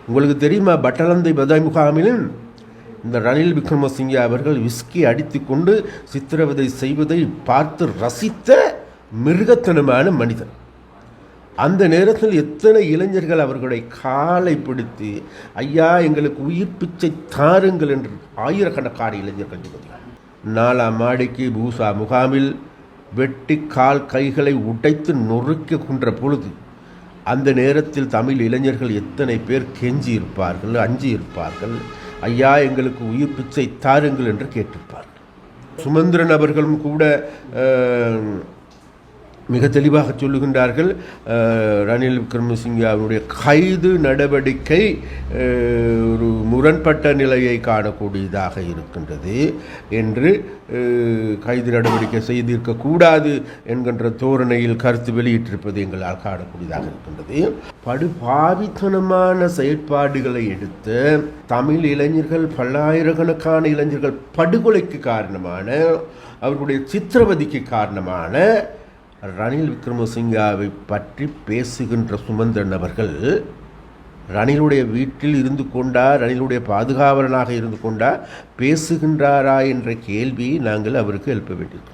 உங்களுக்கு தெரியுமா, பட்டலந்தை பதாய் முகாமிலும் இந்த ரணில் விக்ரமசிங்கே அவர்கள் விஸ்கி அடித்து கொண்டு சித்திரவதை செய்வதை பார்த்து ரசித்த மிருகத்தனமான மனிதன். அந்த நேரத்தில் எத்தனை இளைஞர்கள் அவர்களுடைய காலை பிடித்து, ஐயா எங்களுக்கு உயிர் பிச்சை தாருங்கள் என்று ஆயிரக்கணக்கான இளைஞர்கள். 4ஆம் மாடிக்கு பூசா முகாமில் வெட்டி கால் கைகளை உடைத்து நொறுக்க கொன்ற பொழுது அந்த நேரத்தில் தமிழ் இளைஞர்கள் எத்தனை பேர் கெஞ்சி இருப்பார்கள், அஞ்சி இருப்பார்கள், ஐயா எங்களுக்கு உயிர் பிச்சை தாருங்கள் என்று கேட்டிருப்பார்கள். சுமந்திரன் அவர்களும் கூட மிக தெளிவாக சொல்லுகின்றார்கள், ரணில் விக்ரமசிங்கே அவருடைய கைது நடவடிக்கை ஒரு முரண்பட்ட நிலையை காணக்கூடியதாக இருக்கின்றது என்று, கைது நடவடிக்கை செய்திருக்கக்கூடாது என்கின்ற தோரணையில் கருத்து வெளியிட்டிருப்பது எங்களால் காணக்கூடியதாக இருக்கின்றது. படுபாவித்தனமான செயற்பாடுகளை எடுத்து தமிழ் இளைஞர்கள், பல்லாயிரக்கணக்கான இளைஞர்கள் படுகொலைக்கு காரணமான, அவர்களுடைய சித்திரவதைக்கு காரணமான ரணில் விக்ரமசிங்காவை பற்றி பேசுகின்ற சுமந்திரன் அவர்கள் ரணிலுடைய வீட்டில் இருந்து கொண்டா, ரணிலுடைய பாதுகாவலனாக இருந்து கொண்டா பேசுகின்றாரா என்ற கேள்வியை நாங்கள் அவருக்கு எழுப்ப வேண்டியிருக்கிறோம்.